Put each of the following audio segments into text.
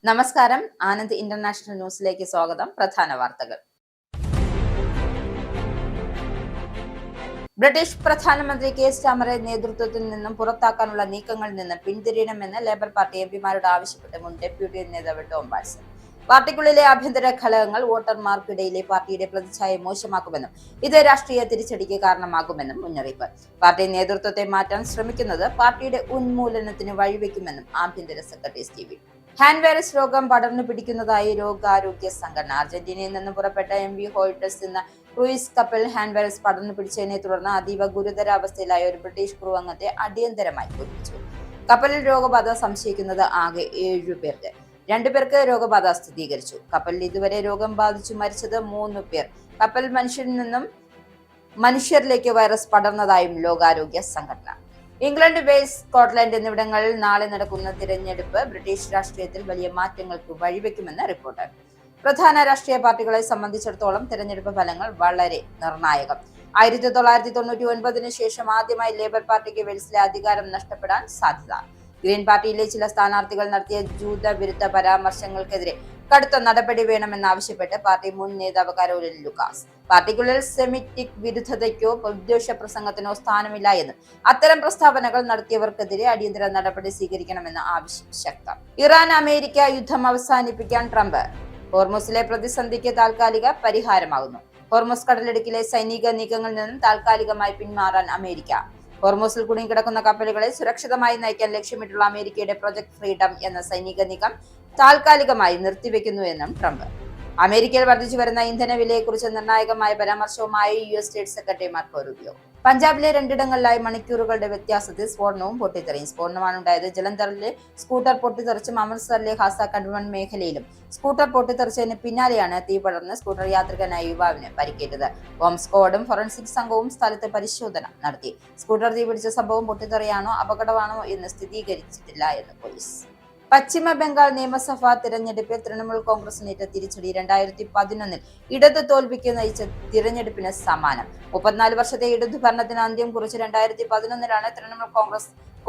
നമസ്കാരം. ആനന്ദ് ഇന്റർനാഷണൽ ന്യൂസിലേക്ക് സ്വാഗതം. പ്രധാന വാർത്തകൾ. ബ്രിട്ടീഷ് പ്രധാനമന്ത്രി കെയർ സ്റ്റാമറെ നേതൃത്വത്തിൽ നിന്നും പുറത്താക്കാനുള്ള നീക്കങ്ങളിൽ നിന്ന് പിന്തിരിയണമെന്ന് ലേബർ പാർട്ടി എംപിമാരോട് ആവശ്യപ്പെട്ട് മുൻ ഡെപ്യൂട്ടി നേതാവ് ടോം വാട്സൺ. പാർട്ടിക്കുള്ളിലെ ആഭ്യന്തര കലഹങ്ങൾ വോട്ടർമാർക്കിടയിലെ പാർട്ടിയുടെ പ്രതിച്ഛായ മോശമാക്കുമെന്നും ഇത് രാഷ്ട്രീയ തിരിച്ചടിക്ക് കാരണമാകുമെന്നും മുന്നറിയിപ്പ്. പാർട്ടി നേതൃത്വത്തെ മാറ്റാൻ ശ്രമിക്കുന്നത് പാർട്ടിയുടെ ഉന്മൂലനത്തിന് വഴിവെക്കുമെന്നും ആഭ്യന്തര സെക്രട്ടറി സ്റ്റീവ്. ഹാൻഡ് വൈറസ് രോഗം പടർന്നു പിടിക്കുന്നതായി ലോകാരോഗ്യ സംഘടന. അർജന്റീനയിൽ നിന്നും പുറപ്പെട്ട MV ഹോയിട്ടസ് എന്ന ക്രൂയിസ് കപ്പൽ ഹാൻഡ് വൈറസ് പടർന്നു പിടിച്ചതിനെ തുടർന്ന് അതീവ ഗുരുതരാവസ്ഥയിലായ ഒരു ബ്രിട്ടീഷ് ക്രൂ അംഗത്തെ അടിയന്തരമായി ഒഴിപ്പിച്ചു. കപ്പലിൽ രോഗബാധ സംശയിക്കുന്നത് ആകെ 7 പേർക്ക്. 2 പേർക്ക് രോഗബാധ സ്ഥിരീകരിച്ചു. കപ്പലിൽ ഇതുവരെ രോഗം ബാധിച്ചു മരിച്ചത് 3 പേർ. കപ്പൽ മനുഷ്യരിൽ നിന്നും മനുഷ്യരിലേക്ക് വൈറസ് പടർന്നതായും ലോകാരോഗ്യ സംഘടന. ഇംഗ്ലണ്ട്, വെയിൽസ്, സ്കോട്ട്ലൻഡ് എന്നിവിടങ്ങളിൽ നാളെ നടക്കുന്ന തിരഞ്ഞെടുപ്പ് ബ്രിട്ടീഷ് രാഷ്ട്രീയത്തിൽ വലിയ മാറ്റങ്ങൾക്ക് വഴിവെക്കുമെന്ന് റിപ്പോർട്ട്. പ്രധാന രാഷ്ട്രീയ പാർട്ടികളെ സംബന്ധിച്ചിടത്തോളം തിരഞ്ഞെടുപ്പ് ഫലങ്ങൾ വളരെ നിർണായകം. 1999 ശേഷം ആദ്യമായി ലേബർ പാർട്ടിക്ക് വെയിൽസിലെ അധികാരം നഷ്ടപ്പെടാൻ സാധ്യത. ഗ്രീൻ പാർട്ടിയിലെ ചില സ്ഥാനാർത്ഥികൾ നടത്തിയ ജൂതവിരുദ്ധ പരാമർശങ്ങൾക്കെതിരെ കടുത്ത നടപടി വേണമെന്നാവശ്യപ്പെട്ട് പാർട്ടി മുൻ നേതാവ് കരോലിൻ ലൂക്കാസ്. പാർട്ടിക്കുള്ളിൽ സെമിറ്റിക് വിരുദ്ധതയ്ക്കോ വിദ്വേഷ പ്രസംഗത്തിനോ സ്ഥാനമില്ല എന്നും അത്തരം പ്രസ്താവനകൾ നടത്തിയവർക്കെതിരെ അടിയന്തര നടപടി സ്വീകരിക്കണമെന്ന ആവശ്യം ശക്തം. ഇറാൻ അമേരിക്ക യുദ്ധം അവസാനിപ്പിക്കാൻ ട്രംപ്. ഹോർമുസിലെ പ്രതിസന്ധിക്ക് താൽക്കാലിക പരിഹാരമാകുന്നു. ഹോർമുസ് കടലിടുക്കിലെ സൈനിക നീക്കങ്ങളിൽ നിന്നും താൽക്കാലികമായി പിന്മാറാൻ അമേരിക്ക. ഹോർമുസിൽ കുടുങ്ങിക്കിടക്കുന്ന കപ്പലുകളെ സുരക്ഷിതമായി നയിക്കാൻ ലക്ഷ്യമിട്ടുള്ള അമേരിക്കയുടെ പ്രൊജക്ട് ഫ്രീഡം എന്ന സൈനിക നീക്കം താൽക്കാലികമായി നിർത്തിവെക്കുന്നു എന്നും ട്രംപ്. അമേരിക്കയിൽ വർദ്ധിച്ചു വരുന്ന ഇന്ധന വിലയെക്കുറിച്ച് നിർണായകമായ പരാമർശവുമായി US state secretary Marco Rubio. പഞ്ചാബിലെ 2 ഇടങ്ങളിലായി മണിക്കൂറുകളുടെ വ്യത്യാസത്തിൽ സ്ഫോടനവും പൊട്ടിത്തെറിയും. സ്ഫോടനമാണ് ഉണ്ടായത്. ജലന്ധറിലെ സ്കൂട്ടർ പൊട്ടിത്തെറിച്ചും അമൃത്സറിലെ ഹാസ കന്റോൺമെന്റ് മേഖലയിലും സ്കൂട്ടർ പൊട്ടിത്തെറിച്ചതിന് പിന്നാലെയാണ് തീ പടർന്ന് സ്കൂട്ടർ യാത്രികനായ യുവാവിന് പരിക്കേറ്റത്. ബോംബ് സ്ക്വാഡും ഫോറൻസിക് സംഘവും സ്ഥലത്ത് പരിശോധന നടത്തി. സ്കൂട്ടർ തീപിടിച്ച സംഭവം പൊട്ടിത്തെറിയാണോ അപകടമാണോ എന്ന് സ്ഥിരീകരിച്ചിട്ടില്ല എന്ന് പോലീസ്. പശ്ചിമ ബംഗാൾ നിയമസഭാ തിരഞ്ഞെടുപ്പിൽ തൃണമൂൽ കോൺഗ്രസിനേറ്റ തിരിച്ചടി 2011 ഇടത് തോൽവിക്ക് നയിച്ച തിരഞ്ഞെടുപ്പിന് സമാനം. 34 വർഷത്തെ ഇടതു ഭരണത്തിന് അന്ത്യം കുറിച്ച് 2011 തൃണമൂൽ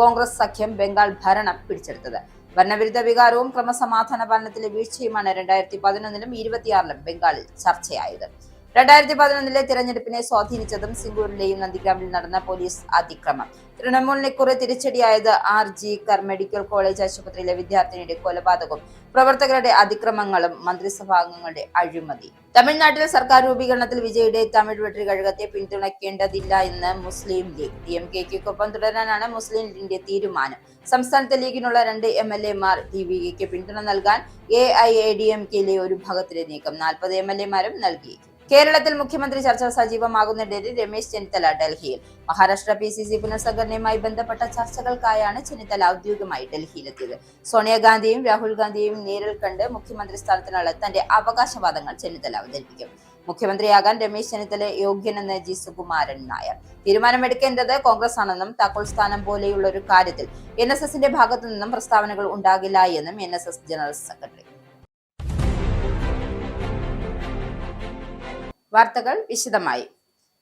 കോൺഗ്രസ് സഖ്യം ബംഗാൾ ഭരണം പിടിച്ചെടുത്തത്. ഭരണവിരുദ്ധ വികാരവും ക്രമസമാധാന പാലനത്തിലെ വീഴ്ചയുമാണ് 2011 26 ബംഗാളിൽ ചർച്ചയായത്. 2011 തിരഞ്ഞെടുപ്പിനെ സ്വാധീനിച്ചതും സിംഗൂരിലെയും നന്ദിഗ്രാമിൽ നടന്ന പോലീസ് അതിക്രമം. തൃണമൂലിനെ കുറെ തിരിച്ചടിയായത് RG കർ മെഡിക്കൽ കോളേജ് ആശുപത്രിയിലെ വിദ്യാർത്ഥിനിയുടെ കൊലപാതകവും പ്രവർത്തകരുടെ അതിക്രമങ്ങളും മന്ത്രിസഭാംഗങ്ങളുടെ അഴിമതി. തമിഴ്നാട്ടിൽ സർക്കാർ രൂപീകരണത്തിൽ വിജയുടെ തമിഴ് വെട്രി കഴകത്തെ പിന്തുണയ്ക്കേണ്ടതില്ല എന്ന് മുസ്ലിം ലീഗ്. DMK-ക്കൊപ്പം തുടരാനാണ് മുസ്ലിം ലീഗിന്റെ തീരുമാനം. സംസ്ഥാനത്തെ ലീഗിനുള്ള 2 MLA-മാർ DVK പിന്തുണ നൽകാൻ AIADMK-യിലെ ഒരു ഭാഗത്തിലെ നീക്കം. 40 MLA-മാരും നൽകിയേക്കും. കേരളത്തിൽ മുഖ്യമന്ത്രി ചർച്ച സജീവമാകുന്നതിനിടെ രമേശ് ചെന്നിത്തല ഡൽഹിയിൽ. മഹാരാഷ്ട്ര PCC പുനഃസംഘടനയുമായി ബന്ധപ്പെട്ട ചർച്ചകൾക്കായാണ് ചെന്നിത്തല ഔദ്യോഗികമായി ഡൽഹിയിലെത്തിയത്. സോണിയാഗാന്ധിയും രാഹുൽ ഗാന്ധിയെയും നേരിൽ കണ്ട് മുഖ്യമന്ത്രി സ്ഥാനത്തിനുള്ള തന്റെ അവകാശവാദങ്ങൾ ചെന്നിത്തല അവതരിപ്പിക്കും. മുഖ്യമന്ത്രിയാകാൻ രമേശ് ചെന്നിത്തല യോഗ്യനെന്ന് G. സുകുമാരൻ നായർ. തീരുമാനമെടുക്കേണ്ടത് കോൺഗ്രസ് ആണെന്നും താക്കോൽ സ്ഥാനം പോലെയുള്ള ഒരു കാര്യത്തിൽ NSSന്റെ ഭാഗത്തു നിന്നും പ്രസ്താവനകൾ ഉണ്ടാകില്ല എന്നും NSS ജനറൽ സെക്രട്ടറി. വാർത്തകൾ വിശദമായി.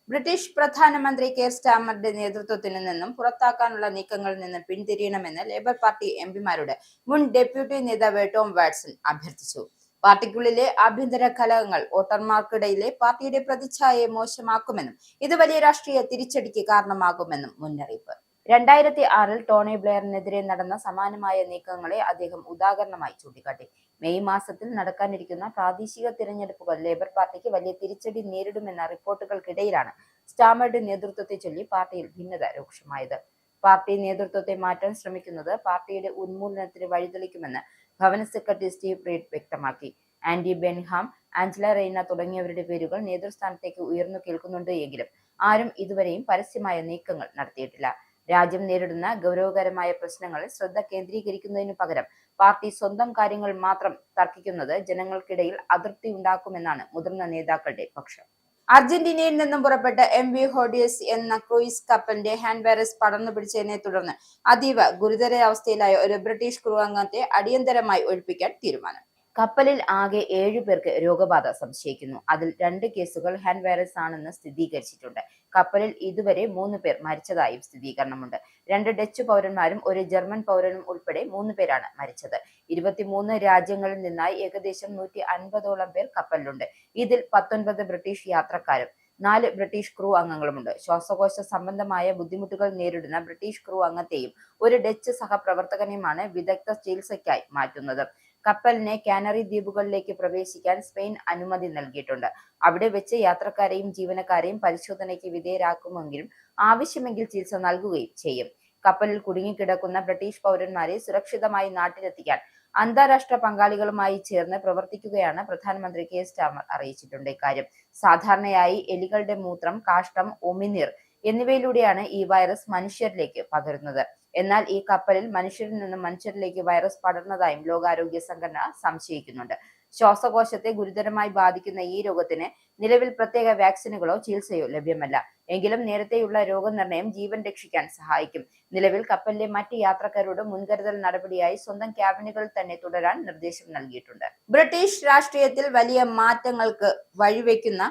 ബ്രിട്ടീഷ് പ്രധാനമന്ത്രി കെയർ സ്റ്റാമറുടെ നേതൃത്വത്തിൽ നിന്നും പുറത്താക്കാനുള്ള നീക്കങ്ങളിൽ നിന്ന് പിന്തിരിയണമെന്ന് ലേബർ പാർട്ടി എംപിമാരോട് മുൻ ഡെപ്യൂട്ടി നേതാവ് ടോം വാട്സൺ അഭ്യർത്ഥിച്ചു. പാർട്ടിക്കുള്ളിലെ ആഭ്യന്തര കലഹങ്ങൾ വോട്ടർമാർക്കിടയിലെ പാർട്ടിയുടെ പ്രതിച്ഛായയെ മോശമാക്കുമെന്നും ഇത് വലിയ രാഷ്ട്രീയ തിരിച്ചടിക്ക് കാരണമാകുമെന്നും മുന്നറിയിപ്പ്. 2006 ടോണി ബ്ലെയറിനെതിരെ നടന്ന സമാനമായ നീക്കങ്ങളെ അദ്ദേഹം ഉദാഹരണമായി ചൂണ്ടിക്കാട്ടി. മെയ് മാസത്തിൽ നടക്കാനിരിക്കുന്ന പ്രാദേശിക തിരഞ്ഞെടുപ്പുകൾ ലേബർ പാർട്ടിക്ക് വലിയ തിരിച്ചടി നേരിടുമെന്ന റിപ്പോർട്ടുകൾക്കിടയിലാണ് സ്റ്റാമറുടെ നേതൃത്വത്തെ ചൊല്ലി പാർട്ടിയിൽ ഭിന്നത രൂക്ഷമായത്. പാർട്ടി നേതൃത്വത്തെ മാറ്റാൻ ശ്രമിക്കുന്നത് പാർട്ടിയുടെ ഉന്മൂലനത്തിന് വഴിതെളിക്കുമെന്ന് ഭവന സെക്രട്ടറി സ്റ്റീവ് റീഡ് വ്യക്തമാക്കി. ആൻഡി ബെൻഹാം, ആഞ്ചല റെയ്ന തുടങ്ങിയവരുടെ പേരുകൾ നേതൃസ്ഥാനത്തേക്ക് ഉയർന്നു കേൾക്കുന്നുണ്ട് എങ്കിലും ആരും ഇതുവരെയും പരസ്യമായ നീക്കങ്ങൾ നടത്തിയിട്ടില്ല. രാജ്യം നേരിടുന്ന ഗൗരവകരമായ പ്രശ്നങ്ങളിൽ ശ്രദ്ധ കേന്ദ്രീകരിക്കുന്നതിനു പകരം പാർട്ടി സ്വന്തം കാര്യങ്ങൾ മാത്രം തർക്കിക്കുന്നത് ജനങ്ങൾക്കിടയിൽ അതൃപ്തി ഉണ്ടാക്കുമെന്നാണ് മുതിർന്ന നേതാക്കളുടെ പക്ഷം. അർജന്റീനയിൽ നിന്നും പുറപ്പെട്ട MV ഹോയിട്ടസ് എന്ന ക്രൂയിസ് കപ്പലിന്റെ ഹാൻഡ് വൈറസ് പടർന്നു പിടിച്ചതിനെ തുടർന്ന് അതീവ ഗുരുതരാവസ്ഥയിലായ ഒരു ബ്രിട്ടീഷ് ക്രൂ അംഗത്തെ അടിയന്തരമായി ഒഴിപ്പിക്കാൻ തീരുമാനം. കപ്പലിൽ ആകെ 7 പേർക്ക് രോഗബാധ സംശയിക്കുന്നു. അതിൽ 2 കേസുകൾ ഹാൻ വൈറസ് ആണെന്ന് സ്ഥിരീകരിച്ചിട്ടുണ്ട്. കപ്പലിൽ ഇതുവരെ 3 പേർ മരിച്ചതായും സ്ഥിരീകരണമുണ്ട്. 2 ഡച്ച് പൗരന്മാരും 1 ജർമ്മൻ പൗരനും ഉൾപ്പെടെ 3 പേരാണ് മരിച്ചത്. 23 രാജ്യങ്ങളിൽ നിന്നായി ഏകദേശം 150ഓളം പേർ കപ്പലിലുണ്ട്. ഇതിൽ 19 ബ്രിട്ടീഷ് യാത്രക്കാരും 4 ബ്രിട്ടീഷ് ക്രൂ അംഗങ്ങളുമുണ്ട്. ശ്വാസകോശ സംബന്ധമായ ബുദ്ധിമുട്ടുകൾ നേരിടുന്ന ബ്രിട്ടീഷ് ക്രൂ അംഗത്തെയും 1 ഡച്ച് സഹപ്രവർത്തകനെയുമാണ് വിദഗ്ധ ചികിത്സയ്ക്കായി മാറ്റുന്നത്. കപ്പലിനെ കാനറി ദ്വീപുകളിലേക്ക് പ്രവേശിക്കാൻ സ്പെയിൻ അനുമതി നൽകിയിട്ടുണ്ട്. അവിടെ വെച്ച് യാത്രക്കാരെയും ജീവനക്കാരെയും പരിശോധനയ്ക്ക് വിധേയരാക്കുമെങ്കിലും ആവശ്യമെങ്കിൽ ചികിത്സ നൽകുകയും ചെയ്യും. കപ്പലിൽ കുടുങ്ങിക്കിടക്കുന്ന ബ്രിട്ടീഷ് പൗരന്മാരെ സുരക്ഷിതമായി നാട്ടിലെത്തിക്കാൻ അന്താരാഷ്ട്ര പങ്കാളികളുമായി ചേർന്ന് പ്രവർത്തിക്കുകയാണ് പ്രധാനമന്ത്രി കെ സ്റ്റാമർ അറിയിച്ചിട്ടുണ്ട്. ഇക്കാര്യം സാധാരണയായി എലികളുടെ മൂത്രം, കാഷ്ടം, ഉമിനീർ എന്നിവയിലൂടെയാണ് ഈ വൈറസ് മനുഷ്യരിലേക്ക് പകരുന്നത്. എന്നാൽ ഈ കപ്പലിൽ മനുഷ്യരിൽ നിന്നും മനുഷ്യരിലേക്ക് വൈറസ് പടർന്നതായും ലോകാരോഗ്യ സംഘടന സംശയിക്കുന്നുണ്ട്. ശ്വാസകോശത്തെ ഗുരുതരമായി ബാധിക്കുന്ന ഈ രോഗത്തിന് നിലവിൽ പ്രത്യേക വാക്സിനുകളോ ചികിത്സയോ ലഭ്യമല്ല. എങ്കിലും നേരത്തെയുള്ള രോഗനിർണയം ജീവൻ രക്ഷിക്കാൻ സഹായിക്കും. നിലവിൽ കപ്പലിലെ മറ്റ് യാത്രക്കാരോട് മുൻകരുതൽ നടപടിയായി സ്വന്തം ക്യാബിനുകളിൽ തന്നെ തുടരാൻ നിർദ്ദേശം നൽകിയിട്ടുണ്ട്. ബ്രിട്ടീഷ് രാഷ്ട്രീയത്തിൽ വലിയ മാറ്റങ്ങൾക്ക് വഴിവെക്കുന്ന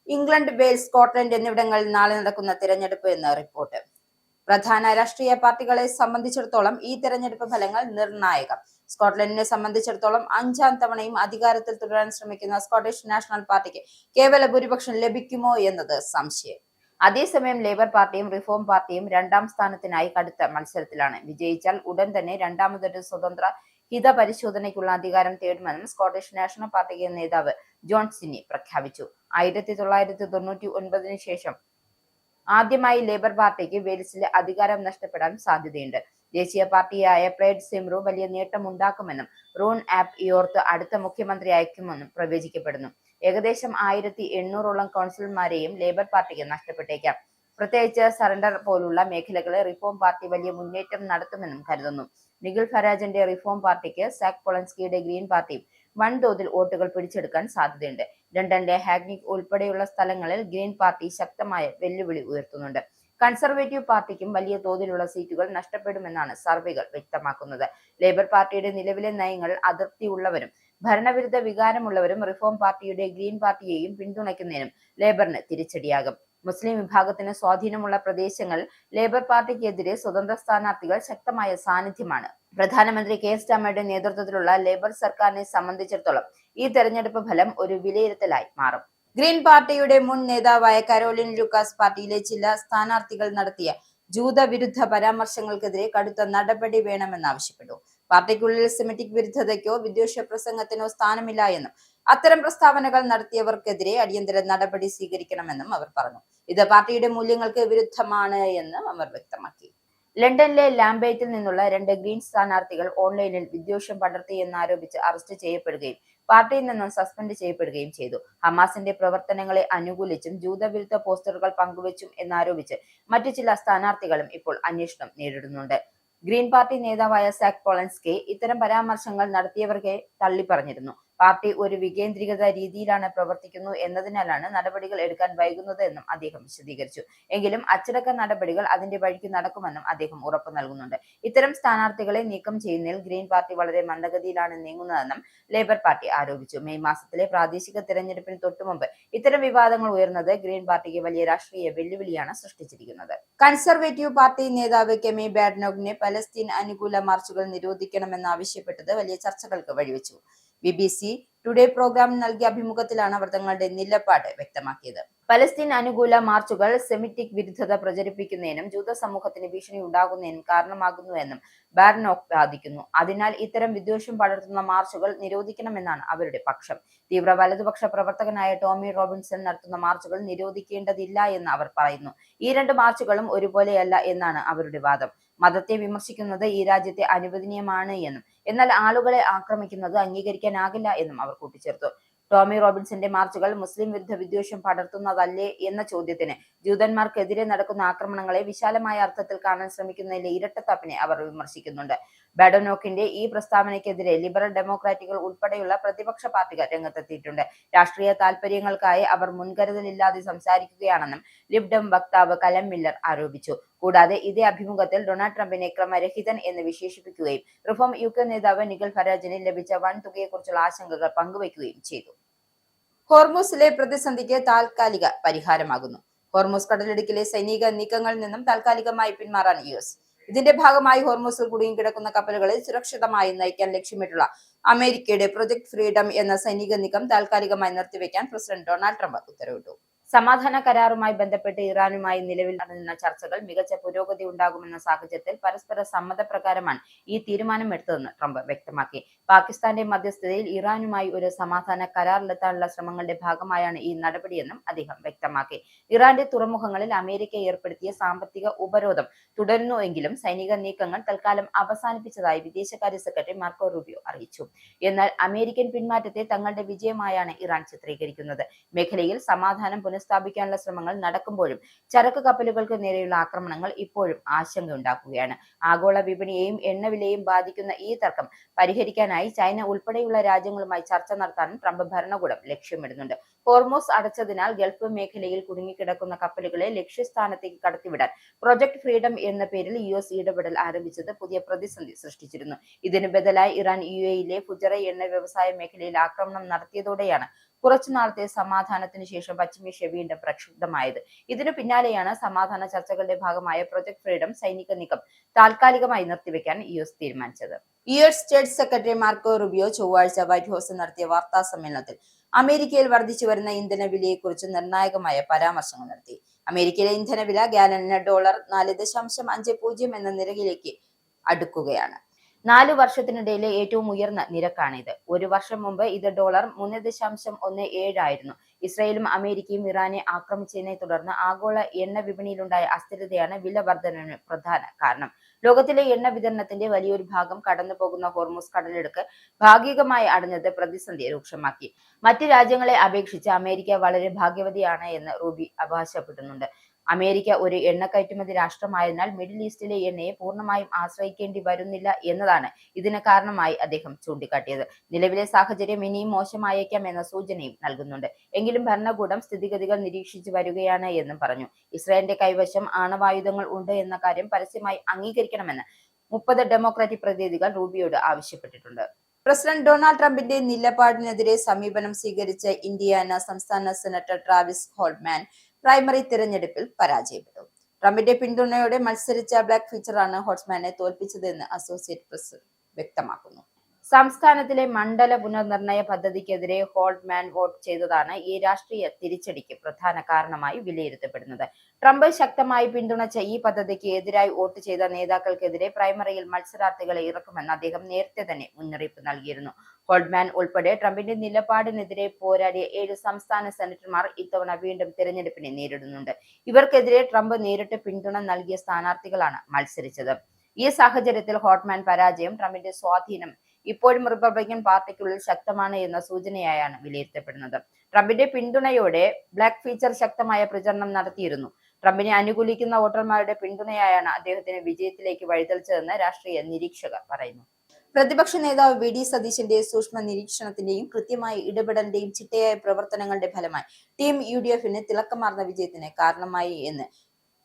ഇംഗ്ലണ്ട്, വെയിൽസ്, സ്കോട്ട്ലൻഡ് എന്നിവിടങ്ങളിൽ നാളെ നടക്കുന്ന തിരഞ്ഞെടുപ്പ് എന്ന് റിപ്പോർട്ട്. പ്രധാന രാഷ്ട്രീയ പാർട്ടികളെ സംബന്ധിച്ചിടത്തോളം ഈ തെരഞ്ഞെടുപ്പ് ഫലങ്ങൾ നിർണായകം. സ്കോട്ട്ലൻഡിനെ സംബന്ധിച്ചിടത്തോളം 5ാം തവണയും അധികാരത്തിൽ തുടരാൻ ശ്രമിക്കുന്ന സ്കോട്ടിഷ് നാഷണൽ പാർട്ടിക്ക് കേവല ഭൂരിപക്ഷം ലഭിക്കുമോ എന്നത് സംശയം. അതേസമയം ലേബർ പാർട്ടിയും റിഫോം പാർട്ടിയും 2ാം സ്ഥാനത്തിനായി കടുത്ത മത്സരത്തിലാണ്. വിജയിച്ചാൽ ഉടൻ തന്നെ രണ്ടാമതൊരു സ്വതന്ത്ര ഹിതപരിശോധനയ്ക്കുള്ള അധികാരം തേടുമെന്നും സ്കോട്ടിഷ് നാഷണൽ പാർട്ടി നേതാവ് ജോൺ സിന്നി പ്രഖ്യാപിച്ചു. 1999 ശേഷം ആദ്യമായി ലേബർ പാർട്ടിക്ക് വെയിൽസിലെ അധികാരം നഷ്ടപ്പെടാൻ സാധ്യതയുണ്ട്. ദേശീയ പാർട്ടിയായ പ്ലേഡ് സിമ്രു വലിയ നേട്ടമുണ്ടാക്കുമെന്നും റൂൺ ആപ്പ് ഇയോർത്ത് അടുത്ത മുഖ്യമന്ത്രി അയക്കുമെന്നും പ്രവചിക്കപ്പെടുന്നു. ഏകദേശം 1800ഓളം കൗൺസിലർമാരെയും ലേബർ പാർട്ടിക്ക് നഷ്ടപ്പെട്ടേക്കാം. പ്രത്യേകിച്ച് സറണ്ടർ പോലുള്ള മേഖലകളിൽ റിഫോം പാർട്ടി വലിയ മുന്നേറ്റം നടത്തുമെന്നും കരുതുന്നു. നിഖിൽ ഫരാജിന്റെ റിഫോം പാർട്ടിക്ക് സാക് പൊളൻസ്കിയുടെ ഗ്രീൻ പാർട്ടിയും വൻതോതിൽ വോട്ടുകൾ പിടിച്ചെടുക്കാൻ സാധ്യതയുണ്ട്. ലണ്ടനിലെ ഹാഗ്നിക് ഉൾപ്പെടെയുള്ള സ്ഥലങ്ങളിൽ ഗ്രീൻ പാർട്ടി ശക്തമായ വെല്ലുവിളി ഉയർത്തുന്നുണ്ട്. കൺസർവേറ്റീവ് പാർട്ടിക്കും വലിയ തോതിലുള്ള സീറ്റുകൾ നഷ്ടപ്പെടുമെന്നാണ് സർവേകൾ വ്യക്തമാക്കുന്നത്. ലേബർ പാർട്ടിയുടെ നിലവിലെ നയങ്ങൾ അതൃപ്തിയുള്ളവരും ഭരണവിരുദ്ധ വികാരമുള്ളവരും റിഫോം പാർട്ടിയുടെ ഗ്രീൻ പാർട്ടിയെയും പിന്തുണയ്ക്കുന്നതിനും ലേബറിന് തിരിച്ചടിയാകും. മുസ്ലിം വിഭാഗത്തിന് സ്വാധീനമുള്ള പ്രദേശങ്ങളിൽ ലേബർ പാർട്ടിക്കെതിരെ സ്വതന്ത്ര സ്ഥാനാർത്ഥികൾ ശക്തമായ സാന്നിധ്യമാണ്. പ്രധാനമന്ത്രി കെ സ്റ്റാമറുടെ നേതൃത്വത്തിലുള്ള ലേബർ സർക്കാരിനെ സംബന്ധിച്ചിടത്തോളം ഈ തെരഞ്ഞെടുപ്പ് ഫലം ഒരു വിലയിരുത്തലായി മാറും. ഗ്രീൻ പാർട്ടിയുടെ മുൻ നേതാവായ കരോലിൻ ലൂക്കാസ് പാർട്ടിയിലെ ചില സ്ഥാനാർത്ഥികൾ നടത്തിയ ജൂതവിരുദ്ധ പരാമർശങ്ങൾക്കെതിരെ കടുത്ത നടപടി വേണമെന്നാവശ്യപ്പെട്ടു. പാർട്ടിക്കുള്ളിൽ സെമിറ്റിക് വിരുദ്ധതയ്ക്കോ വിദ്വേഷ പ്രസംഗത്തിനോ സ്ഥാനമില്ല എന്നും അത്തരം പ്രസ്താവനകൾ നടത്തിയവർക്കെതിരെ അടിയന്തര നടപടി സ്വീകരിക്കണമെന്നും അവർ പറഞ്ഞു. ഇത് പാർട്ടിയുടെ മൂല്യങ്ങൾക്ക് വിരുദ്ധമാണ് എന്ന് അവർ വ്യക്തമാക്കി. ലണ്ടനിലെ ലാംബേറ്റിൽ നിന്നുള്ള 2 ഗ്രീൻ സ്ഥാനാർത്ഥികൾ ഓൺലൈനിൽ വിദ്വേഷം പടർത്തിയെന്നാരോപിച്ച് അറസ്റ്റ് ചെയ്യപ്പെടുകയും പാർട്ടിയിൽ നിന്നും സസ്പെൻഡ് ചെയ്യപ്പെടുകയും ചെയ്തു. ഹമാസിന്റെ പ്രവർത്തനങ്ങളെ അനുകൂലിച്ചും ജൂതവിരുദ്ധ പോസ്റ്ററുകൾ പങ്കുവച്ചും എന്നാരോപിച്ച് മറ്റു ചില സ്ഥാനാർത്ഥികളും ഇപ്പോൾ അന്വേഷണം നേരിടുന്നുണ്ട്. ഗ്രീൻ പാർട്ടി നേതാവായ സാക് പൊളൻസ്കി ഇത്തരം പരാമർശങ്ങൾ നടത്തിയവരെ തള്ളിപ്പറഞ്ഞിരുന്നു. പാർട്ടി ഒരു വികേന്ദ്രീകൃത രീതിയിലാണ് പ്രവർത്തിക്കുന്നു എന്നതിനാലാണ് നടപടികൾ എടുക്കാൻ വൈകുന്നത് എന്നും അദ്ദേഹം വിശദീകരിച്ചു. എങ്കിലും അച്ചടക്ക നടപടികൾ അതിന്റെ വഴിക്ക് നടക്കുമെന്നും അദ്ദേഹം ഉറപ്പു നൽകുന്നുണ്ട്. ഇത്തരം സ്ഥാനാർത്ഥികളെ നീക്കം ചെയ്യുന്നതിൽ ഗ്രീൻ പാർട്ടി വളരെ മന്ദഗതിയിലാണ് നീങ്ങുന്നതെന്നും ലേബർ പാർട്ടി ആരോപിച്ചു. മെയ് മാസത്തിലെ പ്രാദേശിക തിരഞ്ഞെടുപ്പിന് തൊട്ടുമുമ്പ് ഇത്തരം വിവാദങ്ങൾ ഉയർന്നത് ഗ്രീൻ പാർട്ടിക്ക് വലിയ രാഷ്ട്രീയ വെല്ലുവിളിയാണ് സൃഷ്ടിച്ചിരിക്കുന്നത്. കൺസർവേറ്റീവ് പാർട്ടി നേതാവ് കെമി ബാഡ്നോഗിനെ പലസ്തീൻ അനുകൂല മാർച്ചുകൾ നിരോധിക്കണമെന്നാവശ്യപ്പെട്ടത് വലിയ ചർച്ചകൾക്ക് വഴിവെച്ചു. BBC ടുഡേ പ്രോഗ്രാമിന് നൽകിയ അഭിമുഖത്തിലാണ് അവർ തങ്ങളുടെ നിലപാട് വ്യക്തമാക്കിയത്. പലസ്തീൻ അനുകൂല മാർച്ചുകൾ സെമിറ്റിക് വിരുദ്ധത പ്രചരിപ്പിക്കുന്നതിനും ജൂത സമൂഹത്തിന് ഭീഷണി ഉണ്ടാകുന്നതിനും കാരണമാകുന്നുവെന്നും ബാർനോക്ക് വാദിക്കുന്നു. അതിനാൽ ഇത്തരം വിദ്വേഷം പടർത്തുന്ന മാർച്ചുകൾ നിരോധിക്കണമെന്നാണ് അവരുടെ പക്ഷം. തീവ്ര വലതുപക്ഷ പ്രവർത്തകനായ ടോമി റോബിൻസൺ നടത്തുന്ന മാർച്ചുകൾ നിരോധിക്കേണ്ടതില്ല എന്ന് അവർ പറയുന്നു. ഈ 2 മാർച്ചുകളും ഒരുപോലെയല്ല എന്നാണ് അവരുടെ വാദം. മതത്തെ വിമർശിക്കുന്നത് ഈ രാജ്യത്തെ അനുവദനീയമാണ് എന്നും എന്നാൽ ആളുകളെ ആക്രമിക്കുന്നത് അംഗീകരിക്കാനാകില്ല എന്നും അവർ കൂട്ടിച്ചേർത്തു. ടോമി റോബിൻസന്റെ മാർച്ചുകൾ മുസ്ലിം വിരുദ്ധ വിദ്വേഷം പടർത്തുന്നതല്ലേ എന്ന ചോദ്യത്തിന് ജൂതന്മാർക്കെതിരെ നടക്കുന്ന ആക്രമണങ്ങളെ വിശാലമായ അർത്ഥത്തിൽ കാണാൻ ശ്രമിക്കുന്നതിലെ ഇരട്ടത്താപ്പിനെ അവർ വിമർശിക്കുന്നുണ്ട്. ബാഡനോക്കിന്റെ ഈ പ്രസ്താവനയ്ക്കെതിരെ ലിബറൽ ഡെമോക്രാറ്റുകൾ ഉൾപ്പെടെയുള്ള പ്രതിപക്ഷ പാർട്ടികൾ രംഗത്തെത്തിയിട്ടുണ്ട്. രാഷ്ട്രീയ താൽപര്യങ്ങൾക്കായി അവർ മുൻകരുതലില്ലാതെ സംസാരിക്കുകയാണെന്നും ലിബ് ഡെം വക്താവ് കലം മില്ലർ ആരോപിച്ചു. കൂടാതെ ഇതേ അഭിമുഖത്തിൽ ഡൊണാൾഡ് ട്രംപിനെ ക്രമരഹിതൻ എന്ന് വിശേഷിപ്പിക്കുകയും റിഫോം യുകെ നേതാവ് നിഗൽ ഫരാജിന് ലഭിച്ച വൻ തുകയെക്കുറിച്ചുള്ള ആശങ്കകൾ പങ്കുവയ്ക്കുകയും ചെയ്തു. ഹോർമൂസിലെ പ്രതിസന്ധിക്ക് താൽക്കാലിക പരിഹാരമാകുന്നു. ഹോർമൂസ് കടലിടുക്കിലെ സൈനിക നീക്കങ്ങളിൽ നിന്നും താൽക്കാലികമായി പിന്മാറാൻ US. ഇതിന്റെ ഭാഗമായി ഹോർമൂസിൽ കുടുങ്ങിക്കിടക്കുന്ന കപ്പലുകളെ സുരക്ഷിതമായി നയിക്കാൻ ലക്ഷ്യമിട്ടുള്ള അമേരിക്കയുടെ പ്രൊജക്ട് ഫ്രീഡം എന്ന സൈനിക നീക്കം താൽക്കാലികമായി നിർത്തിവെക്കാൻ പ്രസിഡന്റ് ഡൊണാൾഡ് ട്രംപ് ഉത്തരവിട്ടു. സമാധാന കരാറുമായി ബന്ധപ്പെട്ട് ഇറാനുമായി നിലവിൽ നടന്ന ചർച്ചകൾ മികച്ച പുരോഗതി ഉണ്ടാകുമെന്ന സാഹചര്യത്തിൽ പരസ്പര സമ്മതപ്രകാരമാണ് ഈ തീരുമാനം എടുത്തതെന്ന് ട്രംപ് വ്യക്തമാക്കി. പാകിസ്ഥാന്റെ മധ്യസ്ഥതയിൽ ഇറാനുമായി ഒരു സമാധാന കരാറിലെത്താനുള്ള ശ്രമങ്ങളുടെ ഭാഗമായാണ് ഈ നടപടിയെന്നും അദ്ദേഹം വ്യക്തമാക്കി. ഇറാന്റെ തുറമുഖങ്ങളിൽ അമേരിക്ക ഏർപ്പെടുത്തിയ സാമ്പത്തിക ഉപരോധം തുടരുന്നുവെങ്കിലും സൈനിക നീക്കങ്ങൾ തൽക്കാലം അവസാനിപ്പിച്ചതായി വിദേശകാര്യ സെക്രട്ടറി മാർക്കോ റൂബിയോ അറിയിച്ചു. എന്നാൽ അമേരിക്കൻ പിന്മാറ്റത്തെ തങ്ങളുടെ വിജയമായാണ് ഇറാൻ ചിത്രീകരിക്കുന്നത്. മേഖലയിൽ സമാധാനം സ്ഥാപിക്കാനുള്ള ശ്രമങ്ങൾ നടക്കുമ്പോഴും ചരക്ക് കപ്പലുകൾക്ക് നേരെയുള്ള ആക്രമണങ്ങൾ ഇപ്പോഴും ആശങ്കയുണ്ടാക്കുകയാണ്. ആഗോള വിപണിയെയും എണ്ണവിലയെയും ബാധിക്കുന്ന ഈ തർക്കം പരിഹരിക്കാനായി ചൈന ഉൾപ്പെടെയുള്ള രാജ്യങ്ങളുമായി ചർച്ച നടത്താനും ട്രംപ് ഭരണകൂടം ലക്ഷ്യമിടുന്നുണ്ട്. ഹോർമൂസ് അടച്ചതിനാൽ ഗൾഫ് മേഖലയിൽ കുടുങ്ങിക്കിടക്കുന്ന കപ്പലുകളെ ലക്ഷ്യസ്ഥാനത്തേക്ക് കടത്തിവിടാൻ പ്രൊജക്ട് ഫ്രീഡം എന്ന പേരിൽ US ഇടപെടൽ ആരംഭിച്ചത് പുതിയ പ്രതിസന്ധി സൃഷ്ടിച്ചിരുന്നു. ഇതിന് ബദലായി ഇറാൻ UAE-യിലെ ഫുജറ എണ്ണ വ്യവസായ മേഖലയിൽ ആക്രമണം നടത്തിയതോടെയാണ് കുറച്ചുനാളത്തെ സമാധാനത്തിന് ശേഷം പശ്ചിമേഷ്യ വീണ്ടും പ്രക്ഷുബ്ധമായത്. ഇതിനു പിന്നാലെയാണ് സമാധാന ചർച്ചകളുടെ ഭാഗമായ പ്രൊജക്ട് ഫ്രീഡം സൈനിക നീക്കം താൽക്കാലികമായി നിർത്തിവെക്കാൻ US തീരുമാനിച്ചത്. US state secretary Marco Rubio ചൊവ്വാഴ്ച വൈറ്റ് ഹൌസിൽ നടത്തിയ വാർത്താ സമ്മേളനത്തിൽ അമേരിക്കയിൽ വർദ്ധിച്ചു വരുന്ന ഇന്ധനവിലയെക്കുറിച്ച് നിർണായകമായ പരാമർശങ്ങൾ നടത്തി. അമേരിക്കയിലെ ഇന്ധനവില ഗാലനിന് $4.50 എന്ന നിരക്കിലേക്ക് അടുക്കുകയാണ്. 4 വർഷത്തിനിടയിലെ ഏറ്റവും ഉയർന്ന നിരക്കാണിത്. ഒരു വർഷം മുമ്പ് ഇത് $3.17 ആയിരുന്നു. ഇസ്രായേലും അമേരിക്കയും ഇറാനെ ആക്രമിച്ചതിനെ തുടർന്ന് ആഗോള എണ്ണ വിപണിയിലുണ്ടായ അസ്ഥിരതയാണ് വില വർധനവിന് പ്രധാന കാരണം. ലോകത്തിലെ എണ്ണ വിതരണത്തിന്റെ വലിയൊരു ഭാഗം കടന്നു പോകുന്ന ഹോർമൂസ് കടലിടുക്ക് ഭാഗികമായി അടഞ്ഞത് പ്രതിസന്ധി രൂക്ഷമാക്കി. മറ്റ് രാജ്യങ്ങളെ അപേക്ഷിച്ച് അമേരിക്ക വളരെ ഭാഗ്യവതിയാണ് എന്ന് റൂബി അവകാശപ്പെടുന്നുണ്ട്. അമേരിക്ക ഒരു എണ്ണ കയറ്റുമതി രാഷ്ട്രമായതിനാൽ മിഡിൽ ഈസ്റ്റിലെ എണ്ണയെ പൂർണ്ണമായും ആശ്രയിക്കേണ്ടി വരുന്നില്ല എന്നതാണ് ഇതിന് കാരണമായി അദ്ദേഹം ചൂണ്ടിക്കാട്ടിയത്. നിലവിലെ സാഹചര്യം ഇനിയും മോശമായേക്കാം എന്ന സൂചനയും നൽകുന്നുണ്ട്. എങ്കിലും ഭരണകൂടം സ്ഥിതിഗതികൾ നിരീക്ഷിച്ചു വരികയാണ് എന്നും പറഞ്ഞു. ഇസ്രായേലിന്റെ കൈവശം ആണവായുധങ്ങൾ ഉണ്ട് എന്ന കാര്യം പരസ്യമായി അംഗീകരിക്കണമെന്ന് 30 ഡെമോക്രാറ്റിക് പ്രതിനിധികൾ റൂബിയോട് ആവശ്യപ്പെട്ടിട്ടുണ്ട്. പ്രസിഡന്റ് ഡൊണാൾഡ് ട്രംപിന്റെ നിലപാടിനെതിരെ സമീപനം സ്വീകരിച്ച ഇന്ത്യാന സംസ്ഥാന സെനറ്റർ ട്രാവിസ് ഹോൾട്ട്മാൻ പ്രൈമറി തിരഞ്ഞെടുപ്പിൽ പരാജയപ്പെട്ടു. ട്രംപിന്റെ പിന്തുണയോടെ മത്സരിച്ച ബ്ലാക്ക് ഫീച്ചറാണ് ഹോൾട്ട്മാനെ തോൽപ്പിച്ചതെന്ന് അസോസിയേറ്റ് പ്രസ് വ്യക്തമാക്കുന്നു. സംസ്ഥാനത്തിലെ മണ്ഡല പുനർനിർണയ പദ്ധതിക്കെതിരെ ഹോൾട്ട്മാൻ വോട്ട് ചെയ്തതാണ് ഈ രാഷ്ട്രീയ തിരിച്ചടിക്ക് പ്രധാന കാരണമായി വിലയിരുത്തപ്പെടുന്നത്. ട്രംപ് ശക്തമായി പിന്തുണച്ച ഈ പദ്ധതിക്ക് എതിരായി വോട്ട് ചെയ്ത നേതാക്കൾക്കെതിരെ പ്രൈമറിയിൽ മത്സരാർത്ഥികളെ ഇറക്കുമെന്ന് അദ്ദേഹം നേരത്തെ തന്നെ മുന്നറിയിപ്പ് നൽകിയിരുന്നു. ഹോൾട്ട്മാൻ ഉൾപ്പെടെ ട്രംപിന്റെ നിലപാടിനെതിരെ പോരാടിയ 7 സംസ്ഥാന സെനറ്റർമാർ ഇത്തവണ വീണ്ടും തിരഞ്ഞെടുപ്പിനെ നേരിടുന്നുണ്ട്. ഇവർക്കെതിരെ ട്രംപ് നേരിട്ട് പിന്തുണ നൽകിയ സ്ഥാനാർത്ഥികളാണ് മത്സരിച്ചത്. ഈ സാഹചര്യത്തിൽ ഹോൾട്ട്മാൻ പരാജയം ട്രംപിന്റെ സ്വാധീനം ഇപ്പോഴും റിപ്പബ്ലിക്കൻ പാർട്ടിക്കുള്ളിൽ ശക്തമാണ് എന്ന സൂചനയായാണ് വിലയിരുത്തപ്പെടുന്നത്. ട്രംപിന്റെ പിന്തുണയോടെ ബ്ലാക്ക് ഫീച്ചർ ശക്തമായ പ്രചരണം നടത്തിയിരുന്നു. ട്രംപിനെ അനുകൂലിക്കുന്ന വോട്ടർമാരുടെ പിന്തുണയായാണ് അദ്ദേഹത്തിന് വിജയത്തിലേക്ക് വഴിതെളിച്ചതെന്ന് രാഷ്ട്രീയ നിരീക്ഷകർ പറയുന്നു. പ്രതിപക്ഷ നേതാവ് VD സതീശന്റെ സൂക്ഷ്മ നിരീക്ഷണത്തിന്റെയും കൃത്യമായ ഇടപെടലിന്റെയും ചിട്ടയായ പ്രവർത്തനങ്ങളുടെ ഫലമായി ടീം UDFന് തിളക്കമാർന്ന വിജയത്തിന് കാരണമായി എന്ന്